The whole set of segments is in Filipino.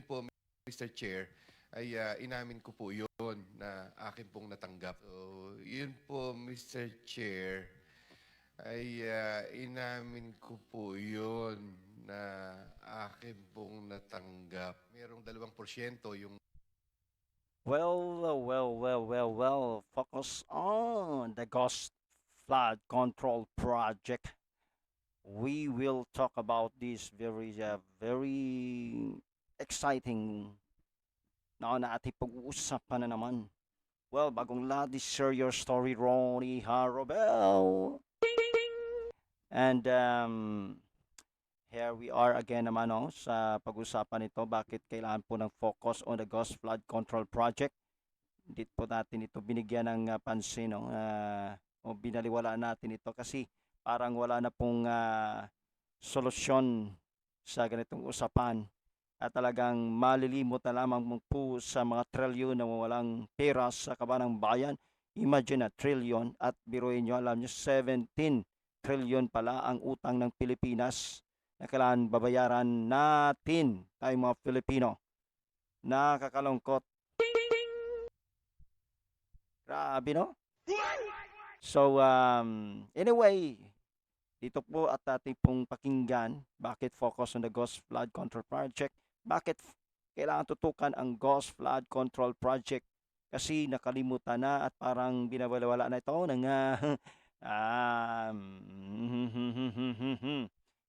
po, Mr. Chair, ay inamin ko po yun na akin pong natanggap. So, yun po, Mr. Chair, ay inamin ko po yun na akin pong natanggap. Merong 2% yung Well, focus on the Ghost Flood Control Project. We will talk about this very exciting na ating pag-uusapan na naman. Well, bagong lahat, share your story, Ronnie Harobel. And here we are again naman sa pag-usapan ito, bakit kailangan po ng focus on the Ghost Flood Control Project. Dito po natin ito binigyan ng pansin o binaliwalaan natin ito kasi parang wala na pong solusyon sa ganitong usapan at talagang malilimot na lamang po sa mga trilyon na walang pera sa kabanang bayan. Imagine na trilyon at biruin nyo, alam nyo 17 trilyon pala ang utang ng Pilipinas na kailangan babayaran natin tayong mga Pilipino. Nakakalungkot. Grabe, no? So, anyway, dito po at ating pong pakinggan bakit focus on the Ghost Flood Control Project. Bakit kailangan tutukan ang Ghost Flood Control Project? Kasi nakalimutan na at parang binawala na ito ng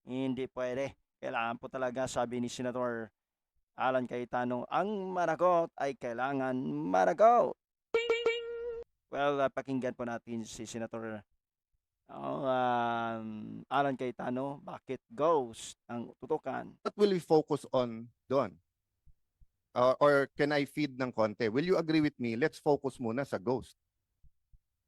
hindi pwede. Kailangan po talaga, sabi ni Senator Alan Cayetano, ang managot ay kailangan managot. Well, pakinggan po natin si Senator Alan Cayetano, bakit ghost ang tutukan? What will we focus on doon? Or can I feed ng konti? Will you agree with me? Let's focus muna sa ghost.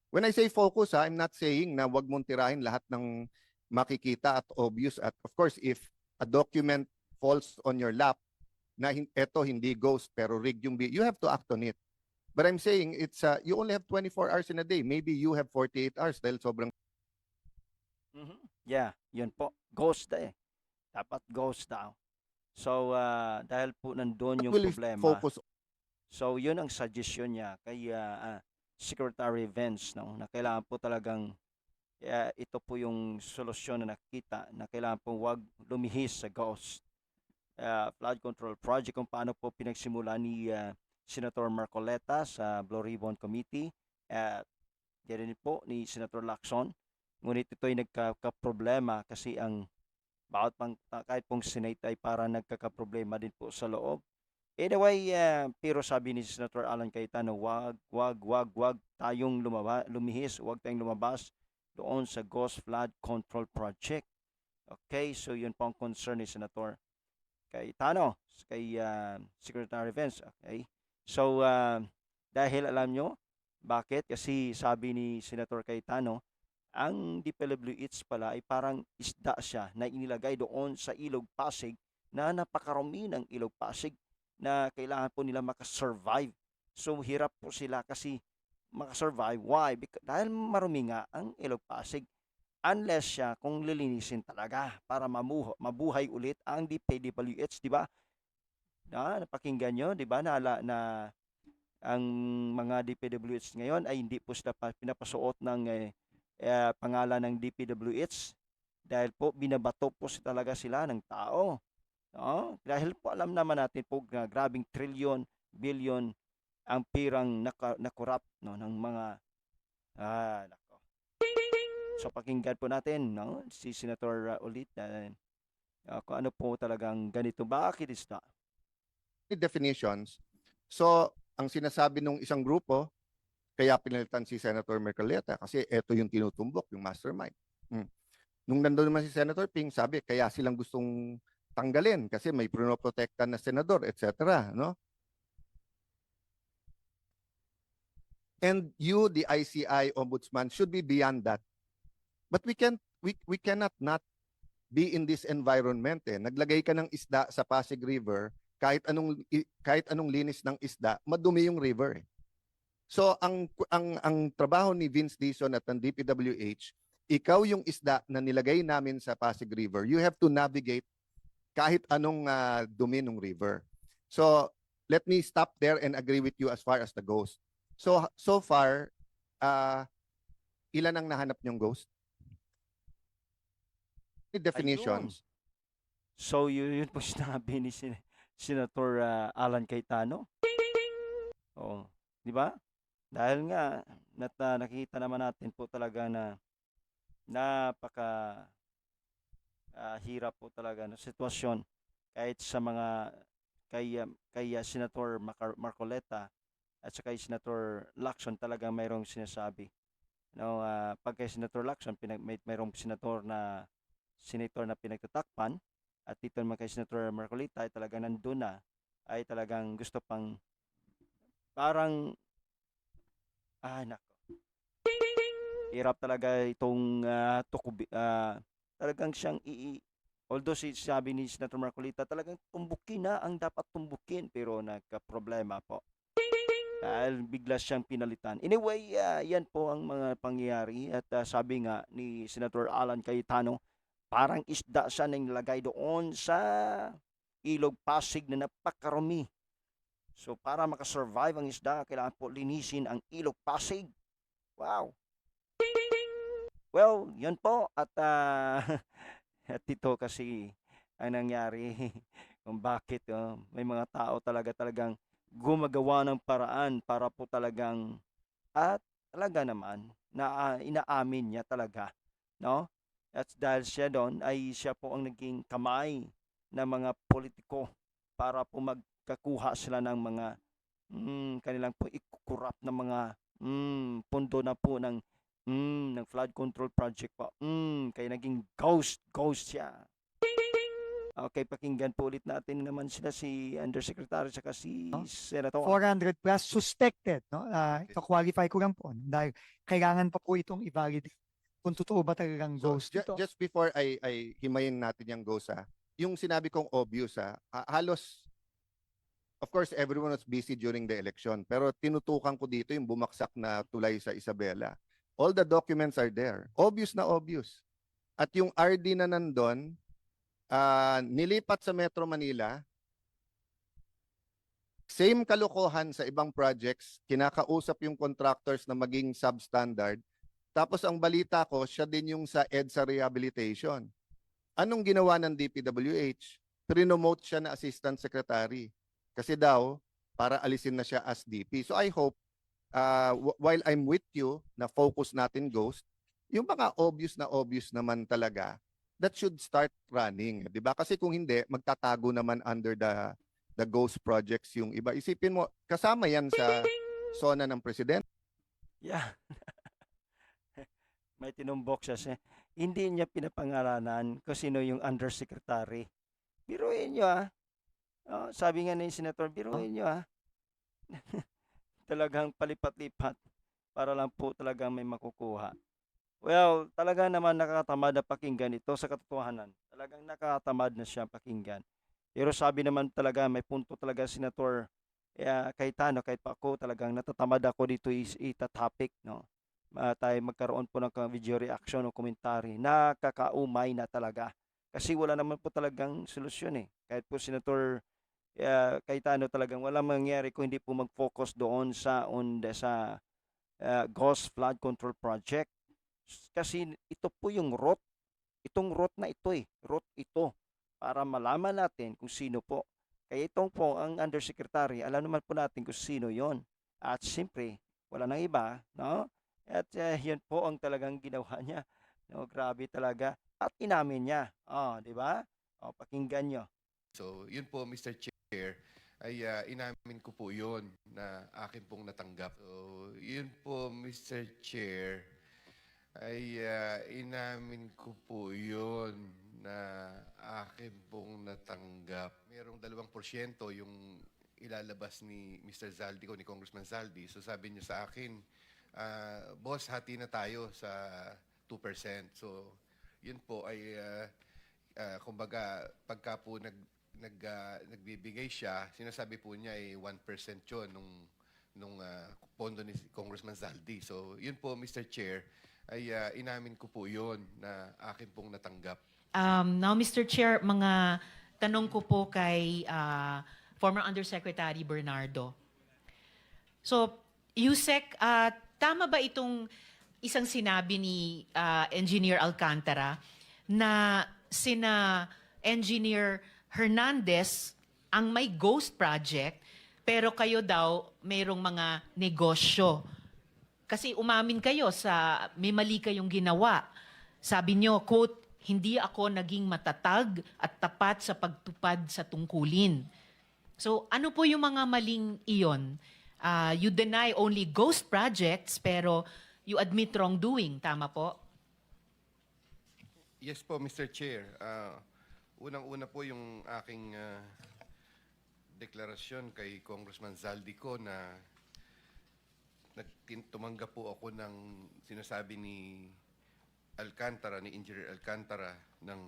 When I say focus, I'm not saying na wag mong tirahin lahat ng makikita at obvious. At of course, if a document falls on your lap na eto hindi ghost pero rigged yung you have to act on it. But I'm saying it's you only have 24 hours in a day. Maybe you have 48 hours dahil sobrang Yeah, yun po. Ghost eh. Dapat ghost daw. So, dahil po nandun yung problema. focus. So, yun ang suggestion niya kay Secretary Vance, no? Na kailangan po talagang ito po yung solusyon na nakita na kailangan po wag lumihis sa ghost flood control project kung paano po pinagsimula ni Senator Marcoleta sa Blue Ribbon Committee at din po ni Senator Lacson. Ngunit ito ay nagkakaproblema kasi ang kahit pong Senate ay parang nagkakaproblema din po sa loob. Anyway, pero sabi ni Senator Alan Cayetano, wag tayong lumihis, wag tayong lumabas doon sa Ghost Flood Control Project. Okay, so yun po ang concern ni Senator Cayetano, kay Secretary Vance. Okay, so dahil alam nyo, bakit? Kasi sabi ni Senator Cayetano, ang DPWH pala ay parang isda siya na inilagay doon sa Ilog Pasig na napakarami ng Ilog Pasig na kailangan po nila makasurvive. So hirap po sila kasi makasurvive. Why? Dahil marumi nga ang Ilog Pasig. Unless siya kung lilinisin talaga para mabuhay ulit ang DPWH, di ba? Napakinggan nyo, di ba? Na ang mga DPWH ngayon ay hindi po sila pinapasuot ng pangalan ng DPWH dahil po binabato po talaga sila ng tao. No? Dahil po alam naman natin po na grabing trilyon, bilyon ang pirang nakurap no, ng mga nako. So pakinggan po natin no, si Senator ulit kung ano po talagang ganito. Bakit isda? Definitions. So, ang sinasabi ng isang grupo, kaya pinalitan si Senator Marcoleta kasi ito yung tinutumbok, yung mastermind. Nung nandoon naman si Senator Ping, sabi kaya silang gustong tanggalin kasi may pinoprotektan na senador, etc. No? And you, the ICI Ombudsman, should be beyond that. But we cannot not be in this environment. Naglagay ka ng isda sa Pasig River, kahit anong linis ng isda, madumi yung river. So ang trabaho ni Vince Dizon at ng DPWH, ikaw yung isda na nilagay namin sa Pasig River. You have to navigate kahit anong dumi ng river. So let me stop there and agree with you as far as the ghost. So far, ilan ang nahanap niyong ghost? Any Ayun. definitions? So yun po sinabi ni Senator Alan Cayetano. Oo, 'di ba? Dahil nga nakikita naman natin po talaga na napaka hirap po talaga ng sitwasyon kahit sa mga kay Senator Marcoleta at sa kay Senator Lacson talagang mayroong sinasabi. No, pag kay Senator Lacson mayroong senator na pinagtatakpan at dito naman kay Senator Marcoleta ay talagang nandun na ay talagang gusto pang parang nako. Hirap talaga itong talagang siyang although sabi ni Senator Marcolita talagang tumbukin na ang dapat tumbukin pero nagka-problema po. Dahil bigla siyang pinalitan. Anyway, yan po ang mga pangyayari at sabi nga ni Senator Alan Cayetano, parang isda siya na nilagay doon sa ilog Pasig na napakarami. So para makasurvive ang isda, kailangan po linisin ang ilog Pasig. Wow! Well, yun po at at ito kasi ang nangyari kung bakit may mga tao talagang gumagawa ng paraan para po talagang at talaga naman na inaamin niya talaga, no? At dahil siya doon ay siya po ang naging kamay ng mga politiko para po magkakuha sila ng mga kanilang po ikukurap na mga pondo na po ng flood control project po. Kaya naging ghost siya. Okay, pakinggan po ulit natin naman sila si Undersecretary saka si Senator. 400 plus suspected, no? Ika-qualify ko lang po dahil kailangan pa po itong i-validate kung totoo ba talagang So, ghost ito. just before I himayin natin yung ghost, yung sinabi kong obvious, halos, of course, everyone was busy during the election, pero tinutukan ko dito yung bumaksak na tulay sa Isabela. All the documents are there. Obvious na obvious. At yung RD na nandun, nilipat sa Metro Manila, same kalokohan sa ibang projects, kinakausap yung contractors na maging substandard. Tapos ang balita ko, siya din yung sa EDSA rehabilitation. Anong ginawa ng DPWH? Prinomote siya na assistant secretary. Kasi daw, para alisin na siya as DP. So I hope, while I'm with you, na focus natin ghost, yung mga obvious naman talaga, that should start running. Di ba? Kasi kung hindi, magtatago naman under the ghost projects yung iba. Isipin mo, kasama yan sa SONA ng Presidente. Yeah. May tinumbok siya. Hindi niya pinapangalanan kung sino yung undersecretary. Biruin niyo sabi nga ni Senator, biruin niyo talagang palipat-lipat para lang po talagang may makukuha. Well, talaga naman nakakatamad na pakinggan ito sa katotohanan. Talagang nakakatamad na siya pakinggan. Pero sabi naman talaga, may punto talaga Senator Cayetano, kahit pa ako talagang natatamad ako dito ita-topic, no? Tayo magkaroon po ng video reaction o komentary. Nakakaumay na talaga. Kasi wala naman po talagang solusyon Kahit po Senator Cayetano talagang walang mangyari kung hindi po mag-focus doon sa Ghost Flood Control Project. Kasi ito po yung route. Itong route na ito route ito para malaman natin kung sino po. Kaya itong po ang undersecretary, alam naman po natin kung sino yon. At siyempre, wala nang iba, no? At yan po ang talagang ginawa niya. No, grabe talaga. At inamin niya. Di ba? Pakinggan nyo. So, yun po, Mr. Chair, ay inamin ko po yun na akin pong natanggap. So, yun po, Mr. Chair, ay inamin ko po yun na akin pong natanggap. Merong 2% yung ilalabas ni Mr. Zaldi ko, ni Congressman Zaldi. So sabi niya sa akin, boss, hati na tayo sa 2%. So yun po ay, kumbaga, pagka po nagbibigay siya, sinasabi po niya ay 1% yun nung pondo ni Congressman Zaldi. So yun po, Mr. Chair, ay inamin ko po yun na akin pong natanggap. Now, Mr. Chair, mga tanong ko po kay former Undersecretary Bernardo. So, Yusek, tama ba itong isang sinabi ni Engineer Alcantara na sina Engineer Hernandez ang may ghost project pero kayo daw mayroong mga negosyo? Kasi umamin kayo sa may mali kayong ginawa. Sabi nyo, quote, hindi ako naging matatag at tapat sa pagtupad sa tungkulin. So ano po yung mga maling iyon? You deny only ghost projects pero you admit wrongdoing. Tama po? Yes po, Mr. Chair. Unang-una po yung aking deklarasyon kay Congressman Zaldico na tumanggap po ako ng sinasabi ni Alcantara, ni Engineer Alcantara, ng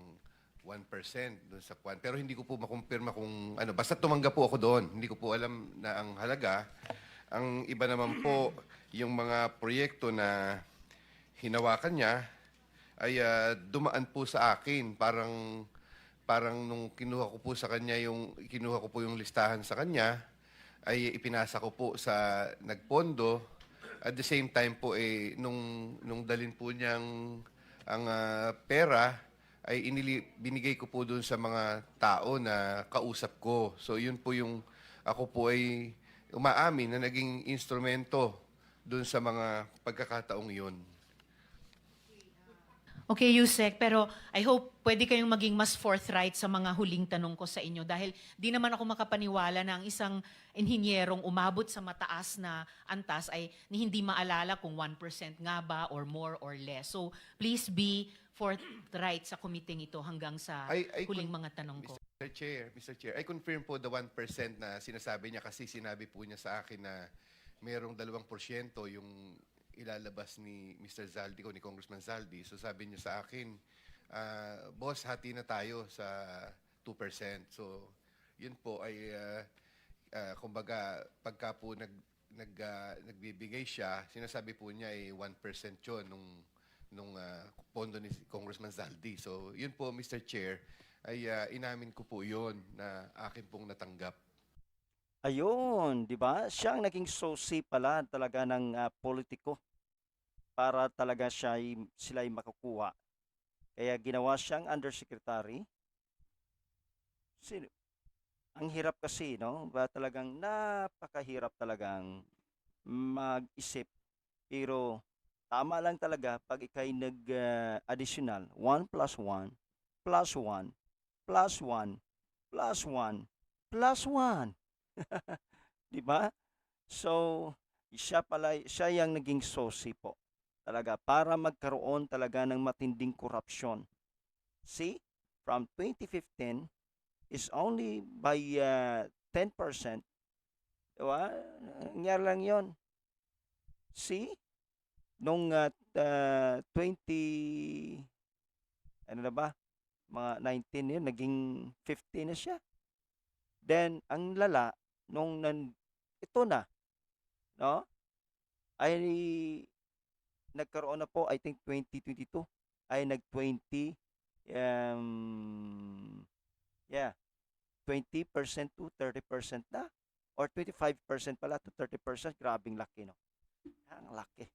1% doon sa kwan. Pero hindi ko po makumpirma kung ano. Basta tumanggap po ako doon. Hindi ko po alam na ang halaga. Ang iba naman po, yung mga proyekto na hinawakan niya ay dumaan po sa akin. Parang nung kinuha ko po sa kanya kinuha ko po yung listahan sa kanya, ay ipinasa ko po sa nagpondo. At the same time po nung dalin po niyang ang pera ay binigay ko po doon sa mga tao na kausap ko. So yun po yung ako po ay umaamin na naging instrumento doon sa mga pagkakataong yun. Okay, Yusek, pero I hope pwede kayong maging mas forthright sa mga huling tanong ko sa inyo dahil di naman ako makapaniwala na ang isang inhinyerong umabot sa mataas na antas ay hindi maalala kung 1% nga ba or more or less. So please be forthright sa committee ito hanggang sa huling mga tanong ko. Mr. Chair, I confirm po the 1% na sinasabi niya kasi sinabi po niya sa akin na mayroong 2% yung ilalabas ni Mr. Zaldi ni Congressman Zaldi. So sabi niya sa akin, boss, hati na tayo sa 2%. So yun po ay, kumbaga, pagka po nagbibigay siya, sinasabi po niya ay 1% yun nung pondo ni Congressman Zaldi. So yun po, Mr. Chair, ay inamin ko po yun na akin pong natanggap. Ayun, di ba? Siya ang naging sosi pala talaga ng politiko para talaga sila ay makukuha. Kaya ginawa siyang undersecretary. Ang hirap kasi, no? Talagang napakahirap talagang mag-isip. Pero tama lang talaga pag ikay nag-additional, 1 plus 1 plus 1 plus 1 plus 1 plus 1. Di ba? So, siya yung naging sosi po. Talaga, para magkaroon talaga ng matinding korupsyon. See, from 2015 is only by 10%. Diba? Nangyari lang yun. See, nung ano na ba? Mga 19 yun, naging 15 na siya. Then, ang lala, ito na, no? Ay nagkaroon na po, I think 2022, ay 20% to 30% na, or 25% pala to 30%, grabing laki, no? Ang laki.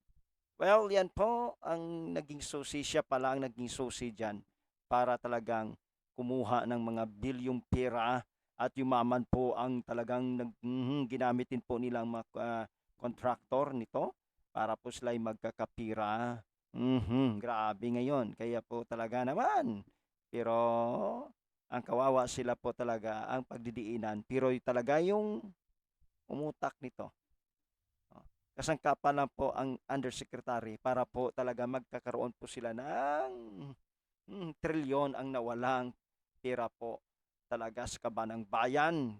Well, yan po, ang naging susi, siya pala ang naging susi dyan, para talagang kumuha ng mga bilyong pera at yumaman po ang talagang ginamitin po nilang mga contractor nito para po sila ay magkakapira. Grabe ngayon. Kaya po talaga naman. Pero ang kawawa sila po talaga ang pagdidiinan. Pero talaga yung umutak nito. Kasangkapan lang po ang undersecretary para po talaga magkakaroon po sila ng trilyon ang nawalang pera po talaga sa kabanang bayan.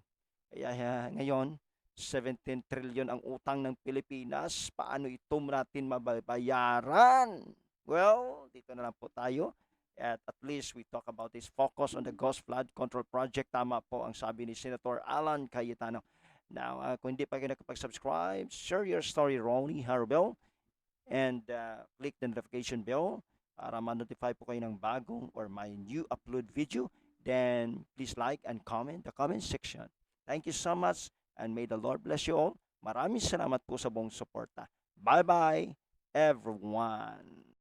Kaya ngayon, 17 trillion ang utang ng Pilipinas. Paano ito natin mababayaran? Well, dito na lang po tayo. At least we talk about this focus on the Ghost Flood Control Project. Tama po ang sabi ni Senator Alan Cayetano. Now, kung hindi pa kayo nakapag-subscribe, share your story, Ronnie Harbel, and click the notification bell para ma-notify po kayo ng bagong or my new upload video. Then, please like and comment the comment section. Thank you so much and may the Lord bless you all. Maraming salamat po sa buong suporta. Bye-bye, everyone.